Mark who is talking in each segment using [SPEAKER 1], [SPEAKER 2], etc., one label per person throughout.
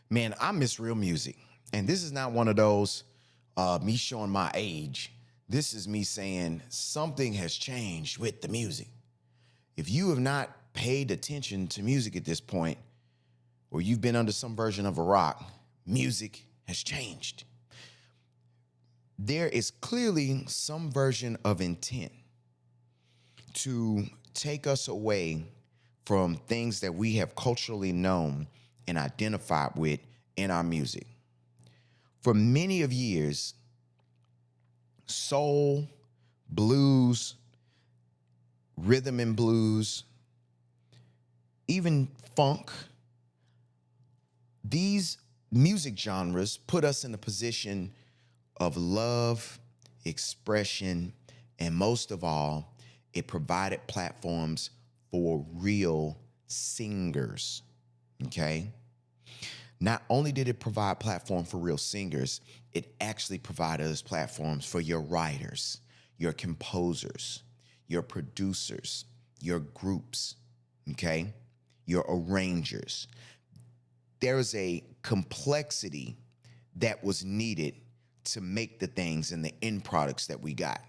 [SPEAKER 1] Man, I miss real music. And this is not one of those me showing my age. This is me saying something has changed with the music. If you have not paid attention to music at this point, or you've been under some version of a rock, music has changed. There is clearly some version of intent to take us away from things that we have culturally known and identified with in our music. For many of years, soul, blues, rhythm and blues, even funk, these music genres put us in a position of love, expression, and most of all, it provided platforms for real singers. Okay? Not only did it provide platform for real singers, it actually provided us platforms for your writers, your composers, your producers, your groups, okay? Your arrangers. There is a complexity that was needed to make the things and the end products that we got.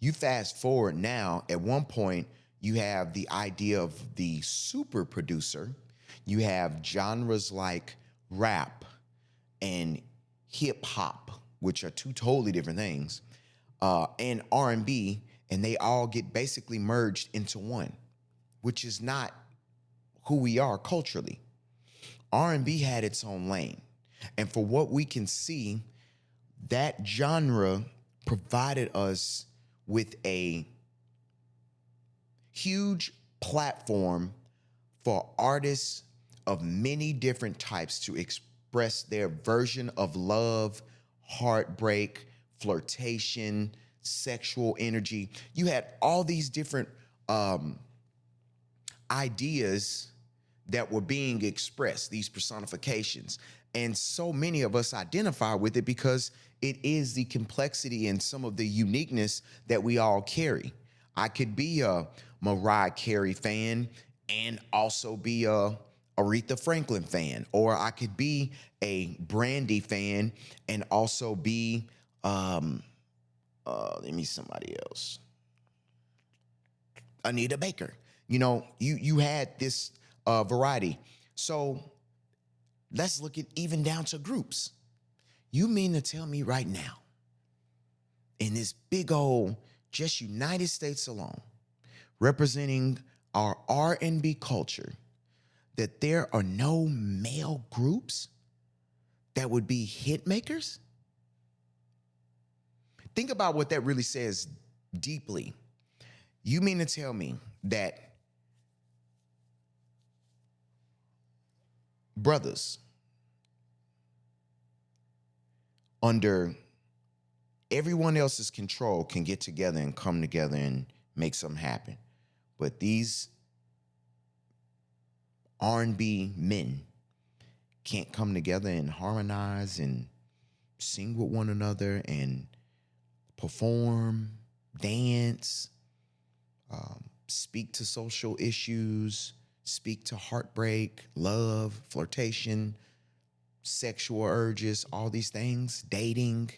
[SPEAKER 1] You fast forward now, at one point, you have the idea of the super producer. You have genres like rap and hip hop, which are two totally different things, and R&B, and they all get basically merged into one, which is not who we are culturally. R&B had its own lane, and for what we can see, that genre provided us with a huge platform for artists of many different types to express their version of love, heartbreak, flirtation, sexual energy. You had all these different ideas that were being expressed, these personifications. And so many of us identify with it because it is the complexity and some of the uniqueness that we all carry. I could be a Mariah Carey fan and also be a Aretha Franklin fan, or I could be a Brandy fan and also be let me somebody else. Anita Baker. You know, you had this variety. So let's look at even down to groups. You mean to tell me right now, in this big old, just United States alone, representing our R&B culture, that there are no male groups that would be hit makers? Think about what that really says deeply. You mean to tell me that brothers under everyone else's control can get together and come together and make something happen, but these R&B men can't come together and harmonize and sing with one another and perform, dance, speak to social issues, speak to heartbreak, love, flirtation, sexual urges, all these things, dating,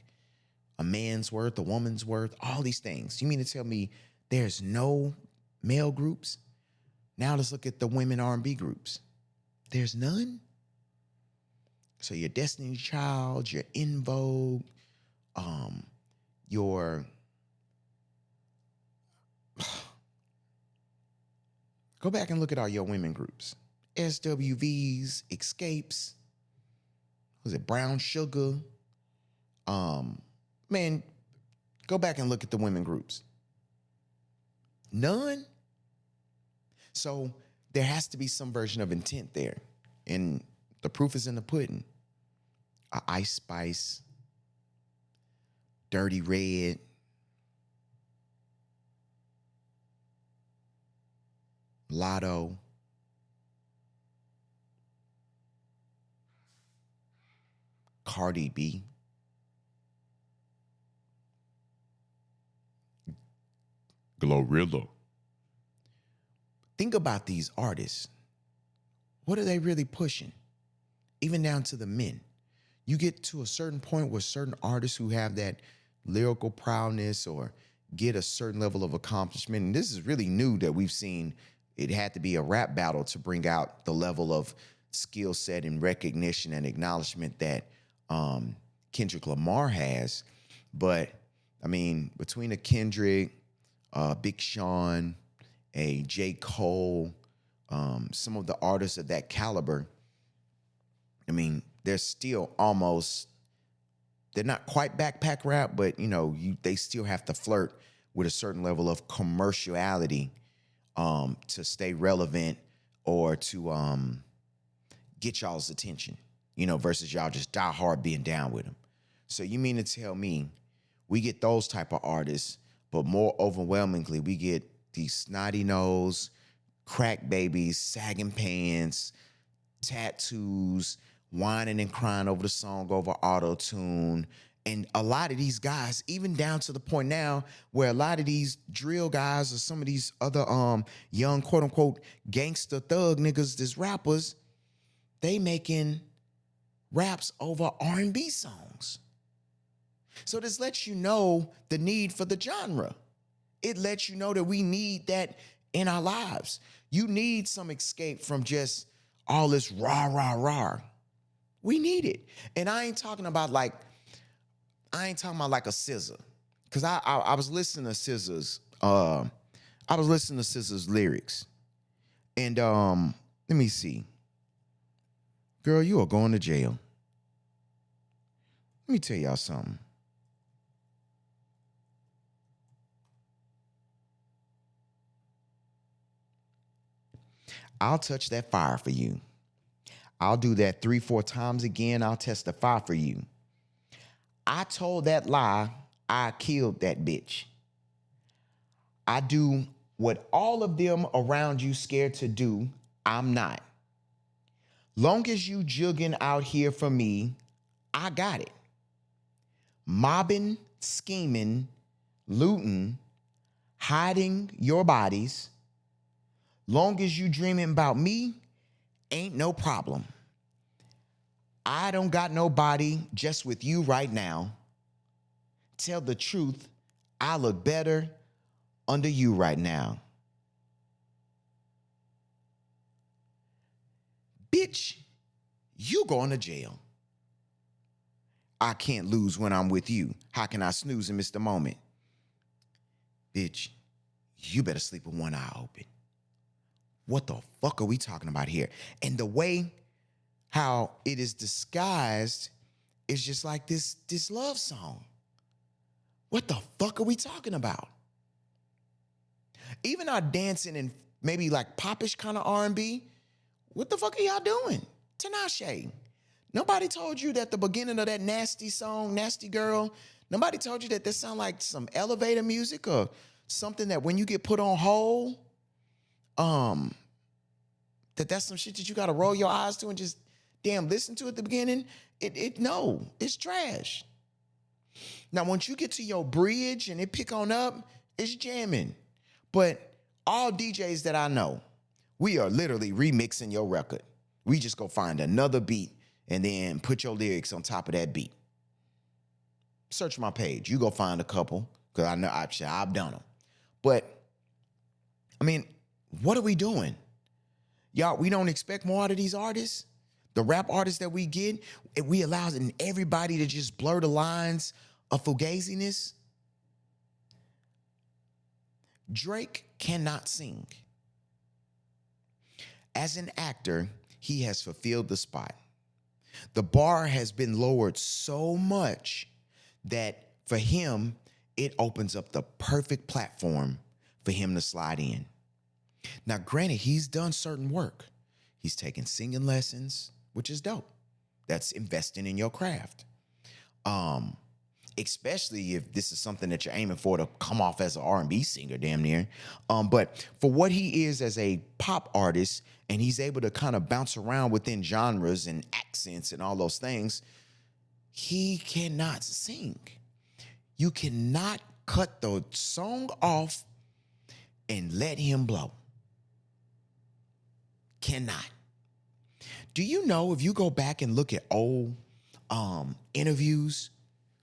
[SPEAKER 1] a man's worth, a woman's worth, all these things. You mean to tell me there's no male groups? Now let's look at the women R&B groups. There's none? So your Destiny Child, your In Vogue, your go back and look at all your women groups. SWVs, Escapes, was it Brown Sugar? Man, go back and look at the women groups. None? So there has to be some version of intent there. And the proof is in the pudding. Ice Spice, Dirty Red, Lotto, Cardi B, Glorilla. Think about these artists. What are they really pushing? even down to the men. You get to a certain point where certain artists who have that lyrical prowess or get a certain level of accomplishment, and this is really new that we've seen it had to be a rap battle to bring out the level of skill set and recognition and acknowledgement that Kendrick Lamar has. But I mean, between a Kendrick, Big Sean, a J. Cole, some of the artists of that caliber, I mean, they're still almost, they're not quite backpack rap, but they still have to flirt with a certain level of commerciality to stay relevant or to get y'all's attention, versus y'all just die hard being down with them. So you mean to tell me we get those type of artists, but more overwhelmingly, we get these snotty nose, crack babies, sagging pants, tattoos, whining and crying over the song over auto-tune. And a lot of these guys, even down to the point now where a lot of these drill guys or some of these other young quote-unquote gangster thug niggas, these rappers, they making raps over R&B songs. So this lets you know the need for the genre. It lets you know that we need that in our lives. You need some escape from just all this rah, rah, rah. We need it. And I ain't talking about like a SZA. Because I was listening to SZA's, lyrics. And let me see. Girl, you are going to jail. Let me tell y'all something. I'll touch that fire for you. I'll do that 3-4 times again. I'll testify for you. I told that lie. I killed that bitch. I do what all of them around you scared to do. I'm not. Long as you jugging out here for me, I got it. Mobbing, scheming, looting, hiding your bodies. Long as you dreaming about me, ain't no problem. I don't got nobody just with you right now. Tell the truth, I look better under you right now. Bitch, you going to jail. I can't lose when I'm with you. How can I snooze and miss the moment? Bitch, you better sleep with one eye open. What the fuck are we talking about here? And the way how it is disguised is just like this love song. What the fuck are we talking about? Even our dancing and maybe like popish kind of R&B, what the fuck are y'all doing? Tinashe. Nobody told you that the beginning of that nasty song, Nasty Girl, nobody told you that this sound like some elevator music or something that when you get put on hold, that's some shit that you gotta roll your eyes to and just damn listen to at the beginning. No, it's trash. Now, once you get to your bridge and it pick on up, it's jamming. But all DJs that I know, we are literally remixing your record. We just go find another beat and then put your lyrics on top of that beat. Search my page. You go find a couple, because I know I've done them. But, I mean, what are we doing? Y'all, we don't expect more out of these artists. The rap artists that we get, we allow everybody to just blur the lines of fugaziness. Drake cannot sing. As an actor, he has fulfilled the spot. The bar has been lowered so much that for him, it opens up the perfect platform for him to slide in. Now, granted, he's done certain work. He's taken singing lessons, which is dope. That's investing in your craft. Especially if this is something that you're aiming for to come off as an R&B singer, damn near. But for what he is as a pop artist, and he's able to kind of bounce around within genres and accents and all those things, he cannot sing. You cannot cut the song off and let him blow. Cannot. Do you know if you go back and look at old interviews,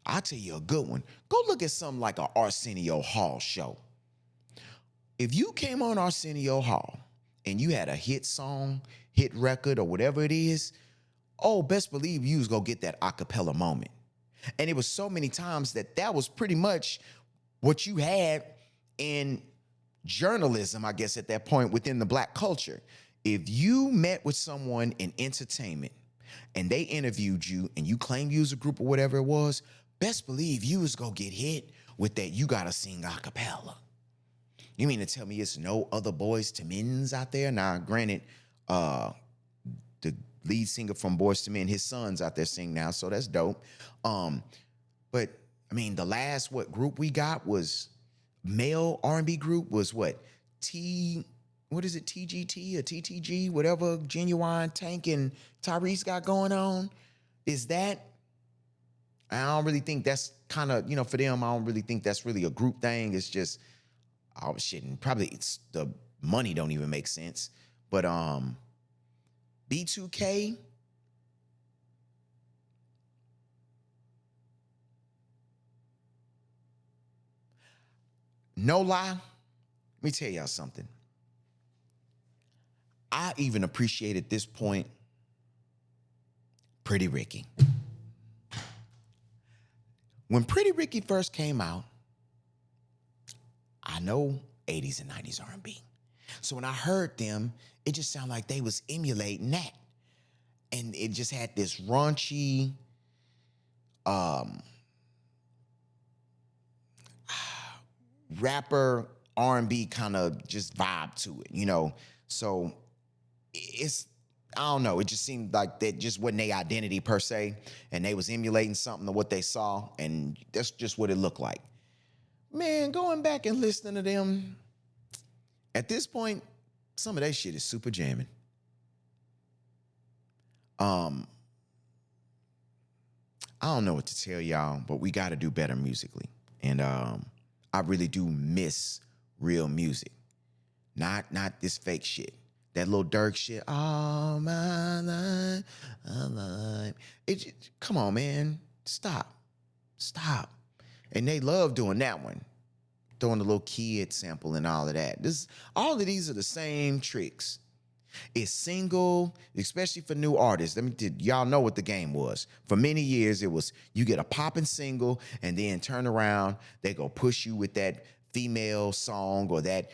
[SPEAKER 1] I'll tell you a good one. Go look at something like a Arsenio Hall show. If you came on Arsenio Hall and you had a hit song, hit record, or whatever it is, oh, best believe you was gonna get that a cappella moment. And it was so many times that was pretty much what you had in journalism, I guess, at that point within the black culture. If you met with someone in entertainment and they interviewed you and you claimed you was a group or whatever it was, best believe you was gonna get hit with that you gotta sing a cappella. You mean to tell me it's no other Boys to Men's out there? Now, granted, the lead singer from Boys to Men, his son's out there singing now, so that's dope. But I mean, the last group we got was male R&B group was what? TGT or TTG, whatever Genuine, Tank, and Tyrese got going on. Is that? I don't really think that's kind of, for them, I don't really think that's really a group thing. It's just, oh shit, and probably it's the money don't even make sense. But B2K, no lie, let me tell y'all something. I even appreciate at this point Pretty Ricky. When Pretty Ricky first came out, I know 80s and 90s R&B. So when I heard them, it just sounded like they was emulating that. And it just had this raunchy, rapper R&B kind of just vibe to it, So I don't know, it just seemed like that just wasn't their identity per se, and they was emulating something of what they saw, and that's just what it looked like. Man, going back and listening to them, at this point, some of that shit is super jamming. I don't know what to tell y'all, but we got to do better musically. And I really do miss real music. Not this fake shit. That little Dirk shit. All my life, alive. Come on, man. Stop. And they love doing that one. Throwing the little kid sample and all of that. All of these are the same tricks. It's single, especially for new artists. Y'all know what the game was. For many years, it was you get a popping single and then turn around, they go push you with that female song or that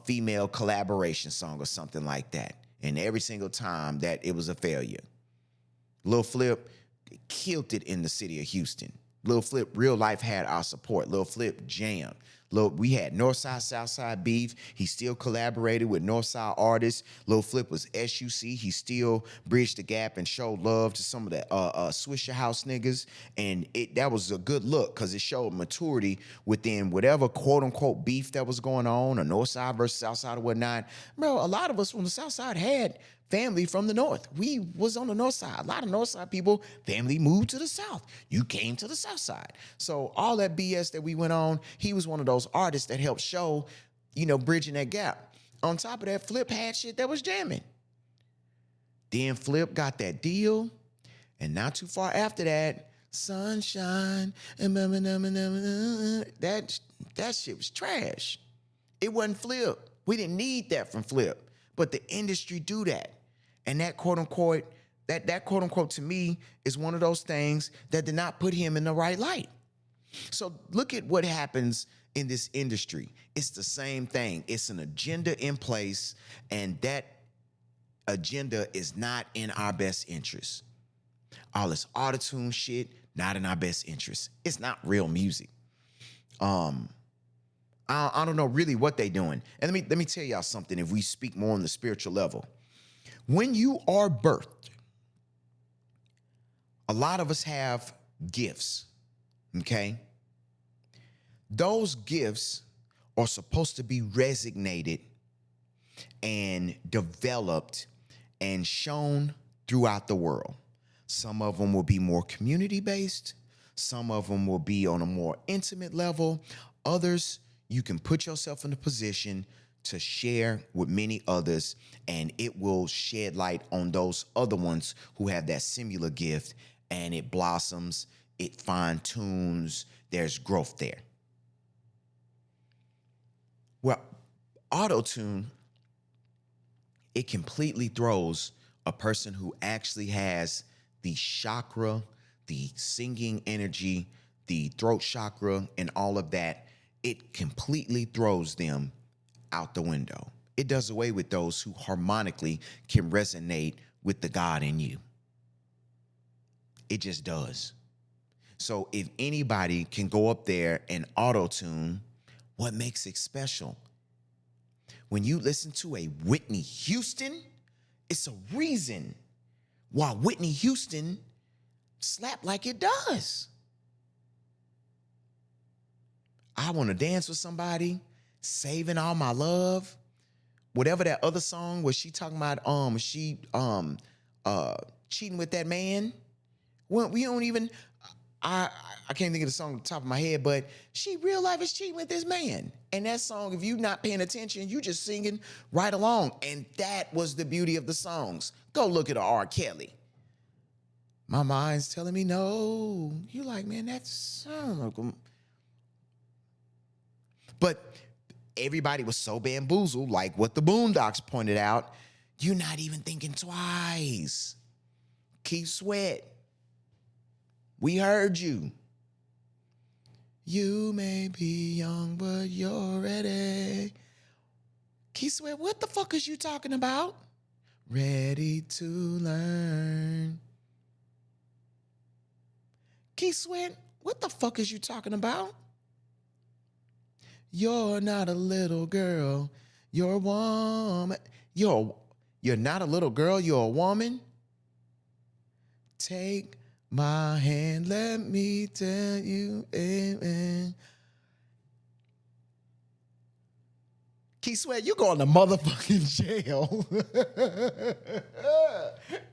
[SPEAKER 1] female collaboration song or something like that. And every single time that it was a failure. Lil Flip killed it in the city of Houston. Lil Flip, real life had our support. Lil Flip jammed. We had Northside, Southside beef. He still collaborated with Northside artists. Lil Flip was SUC. He still bridged the gap and showed love to some of the Swisher House niggas. And that was a good look because it showed maturity within whatever quote-unquote beef that was going on, or Northside versus Southside or whatnot. Bro, a lot of us from the Southside had family from the North. We was on the North Side. A lot of North Side people, family moved to the South. You came to the South Side. So all that BS that we went on, he was one of those artists that helped show, bridging that gap. On top of that, Flip had shit that was jamming. Then Flip got that deal, and not too far after that, Sunshine, that shit was trash. It wasn't Flip. We didn't need that from Flip. But the industry do that. And that quote unquote to me is one of those things that did not put him in the right light. So look at what happens in this industry. It's the same thing. It's an agenda in place, and that agenda is not in our best interest. All this autotune shit, not in our best interest. It's not real music. I don't know really what they're doing. And let me tell y'all something if we speak more on the spiritual level. When you are birthed, a lot of us have gifts, okay? Those gifts are supposed to be resignated and developed and shown throughout the world. Some of them will be more community-based. Some of them will be on a more intimate level. Others, you can put yourself in a position to share with many others, and it will shed light on those other ones who have that similar gift, and it blossoms, it fine tunes, there's growth there. Well, auto tune, it completely throws a person who actually has the chakra, the singing energy, the throat chakra, and all of that. It completely throws them out the window. It does away with those who harmonically can resonate with the God in you. It just does. So if anybody can go up there and auto tune, what makes it special? When you listen to a Whitney Houston, it's a reason why Whitney Houston slap like it does. I want to dance with somebody, saving all my love. Whatever that other song was, she talking about she cheating with that man. Well, we don't even I can't think of the song off the top of my head, but she real life is cheating with this man. And that song, if you not paying attention, you just singing right along. And that was the beauty of the songs. Go look at R. Kelly. My mind's telling me no. You like, man, that's but everybody was so bamboozled, like what the Boondocks pointed out. You're not even thinking twice. Keith Sweat. We heard you. You may be young, but you're ready. Keith Sweat, what the fuck is you talking about? Ready to learn. Keith Sweat, what the fuck is you talking about? You're not a little girl, you're a woman. You're not a little girl, you're a woman. Take my hand, let me tell you, amen. Keith Sweat, you going to motherfucking jail.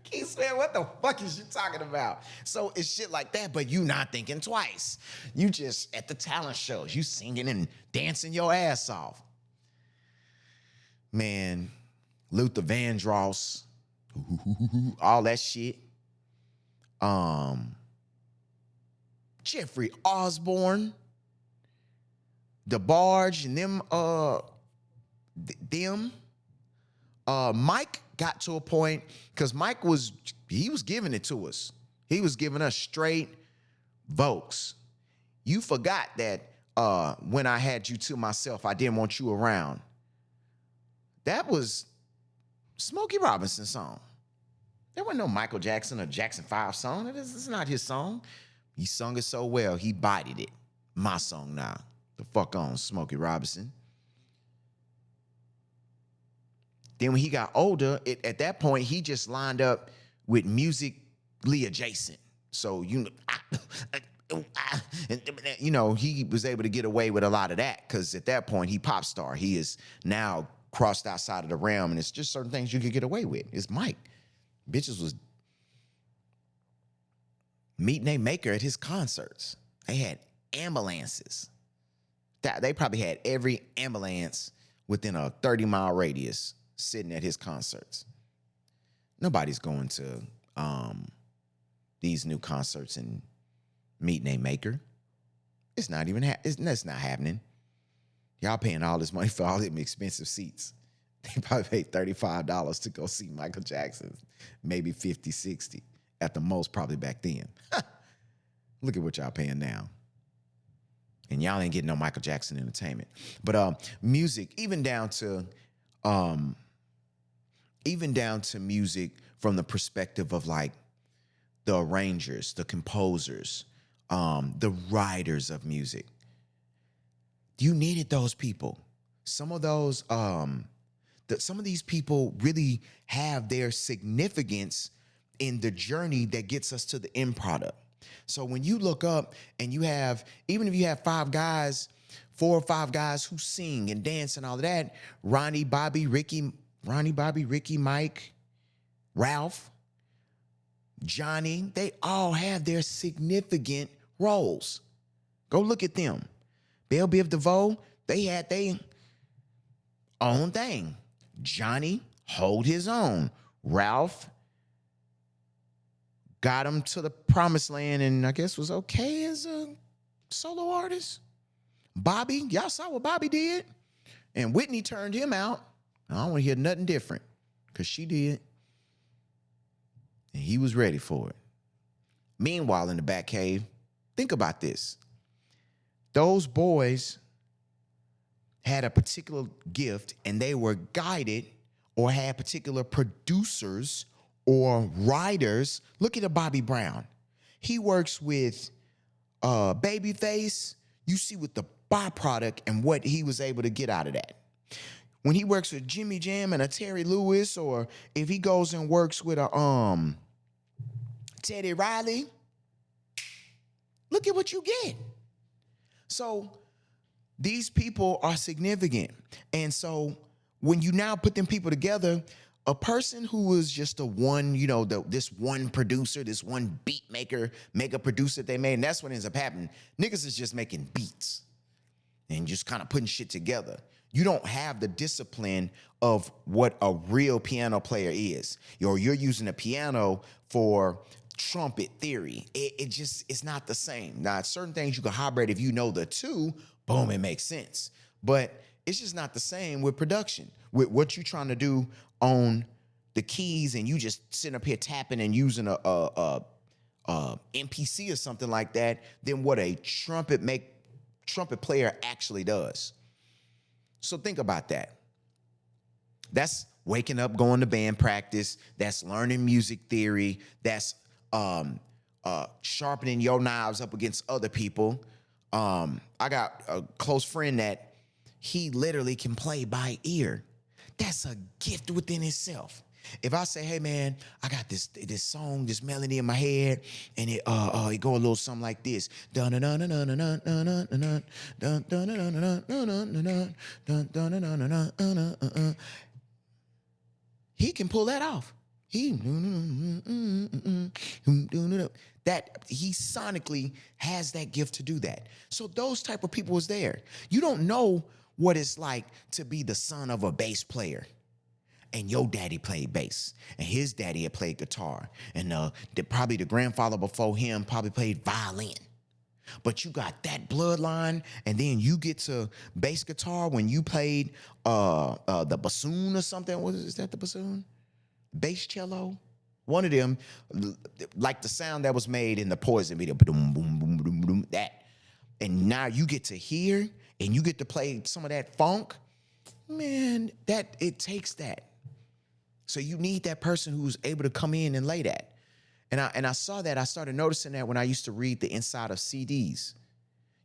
[SPEAKER 1] Keith Sweat, what the fuck is you talking about? So it's shit like that, but you not thinking twice. You just at the talent shows, you singing and dancing your ass off. Man, Luther Vandross, all that shit. Jeffrey Osborne, DeBarge, and Mike got to a point, because Mike was giving it to us. He was giving us straight Vokes. You forgot that when I had you to myself, I didn't want you around. That was Smokey Robinson's song. There wasn't no Michael Jackson or Jackson 5 song. This is not his song. He sung it so well, he bodied it. My song now. The fuck on, Smokey Robinson. Then when he got older, at that point, he just lined up with musically adjacent. So, he was able to get away with a lot of that, because at that point, he pop star. He is now crossed outside of the realm, and it's just certain things you could get away with. It's Mike. Bitches was meeting their maker at his concerts. They had ambulances. They probably had every ambulance within a 30-mile radius sitting at his concerts. Nobody's going to these new concerts and meeting a maker. It's not even that's not happening. Y'all paying all this money for all them expensive seats. They probably paid $35 to go see Michael Jackson. Maybe 50, 60 at the most, probably back then. Look at what y'all paying now. And y'all ain't getting no Michael Jackson entertainment. But music, even down to music from the perspective of like the arrangers, the composers, the writers of music. You needed those people. Some of those, some of these people really have their significance in the journey that gets us to the end product. So when you look up and you have, even if you have 4 or 5 guys who sing and dance and all of that, Ronnie, Bobby, Ricky, Mike, Ralph, Johnny, they all have their significant roles. Go look at them. Belle Biv DeVoe, they had Own thing. Johnny hold his own. Ralph got him to the promised land and I guess was okay as a solo artist. Bobby, y'all saw what Bobby did? And Whitney turned him out. I don't want to hear nothing different because she did. And he was ready for it. Meanwhile, in the back cave, think about this. Those boys had a particular gift and they were guided or had particular producers or writers. Look at Bobby Brown. He works with Babyface. You see what the byproduct and what he was able to get out of that. When he works with Jimmy Jam and a Terry Lewis, or if he goes and works with a Teddy Riley, look at what you get. So these people are significant. And so when you now put them people together, a person who was just a one, this one producer, this one beat maker, mega producer they made, and that's what ends up happening. Niggas is just making beats and just kind of putting shit together. You don't have the discipline of what a real piano player is. You're using a piano for trumpet theory. It's not the same. Now, certain things you can hybrid if you know the two, boom, it makes sense. But it's just not the same with production. With what you're trying to do on the keys and you just sitting up here tapping and using a MPC or something like that, than what a trumpet player actually does. So think about that. That's waking up, going to band practice. That's learning music theory. That's sharpening your knives up against other people. I got a close friend that he literally can play by ear. That's a gift within itself. If I say, hey man, I got this song, this melody in my head, and it go a little something like this. He can pull that off. He sonically has that gift to do that. So those type of people is there. You don't know what it's like to be the son of a bass player. And your daddy played bass, and his daddy had played guitar, and probably the grandfather before him probably played violin. But you got that bloodline, and then you get to bass guitar when you played the bassoon or something. Is that the bassoon? Bass cello? One of them, like the sound that was made in the Poison video. Boom, boom, boom, boom, boom, that. And now you get to hear, and you get to play some of that funk. Man, it takes that. So you need that person who's able to come in and lay that. And I saw that. I started noticing that when I used to read the inside of CDs.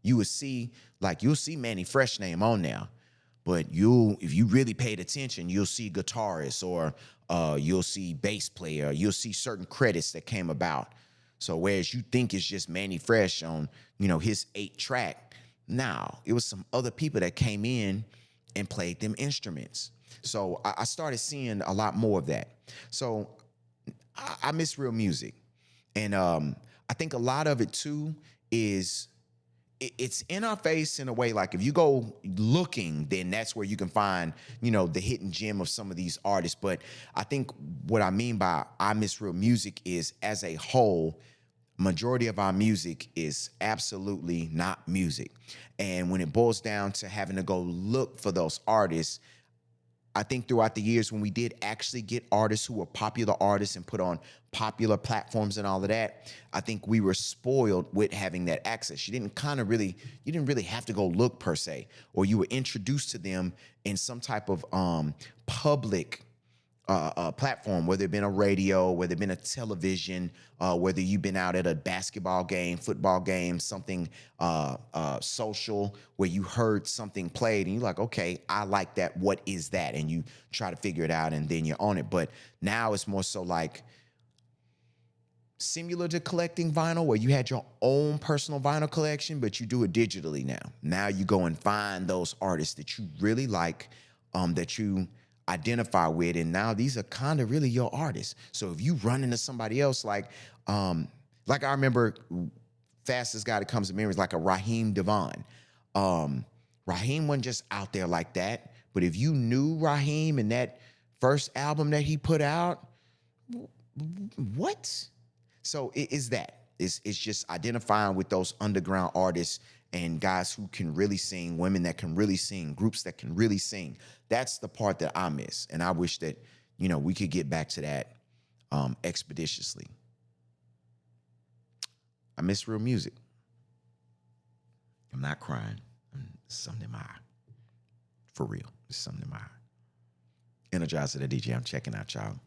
[SPEAKER 1] You'll see Manny Fresh name on there. But if you really paid attention, you'll see guitarist, or you'll see bass player. You'll see certain credits that came about. So whereas you think it's just Manny Fresh on, his 8-track, now it was some other people that came in and played them instruments. So I started seeing a lot more of that. So I miss real music. And I think a lot of it too is it's in our face in a way. Like if you go looking, then that's where you can find, the hidden gem of some of these artists. But I think what I mean by I miss real music is, as a whole, majority of our music is absolutely not music. And when it boils down to having to go look for those artists, I think throughout the years when we did actually get artists who were popular artists and put on popular platforms and all of that, I think we were spoiled with having that access. You didn't really have to go look per se, or you were introduced to them in some type of public platform, whether it been a radio, whether it been a television, whether you've been out at a basketball game, football game, something social, where you heard something played and you're like, okay, I like that. What is that? And you try to figure it out and then you're on it. But now it's more so like similar to collecting vinyl, where you had your own personal vinyl collection, but you do it digitally now. Now you go and find those artists that you really like, that you identify with, and now these are kind of really your artists. So if you run into somebody else, like I remember, fastest guy that comes to memory is like a Raheem Devon. Raheem wasn't just out there like that, But if you knew Raheem and that first album that he put out, what? So it is that. It's just identifying with those underground artists and guys who can really sing, women that can really sing, groups that can really sing. That's the part that I miss. And I wish that, we could get back to that expeditiously. I miss real music. I'm not crying. It's something in my eye. For real. It's something in my eye. Energizer the DJ. I'm checking out, y'all.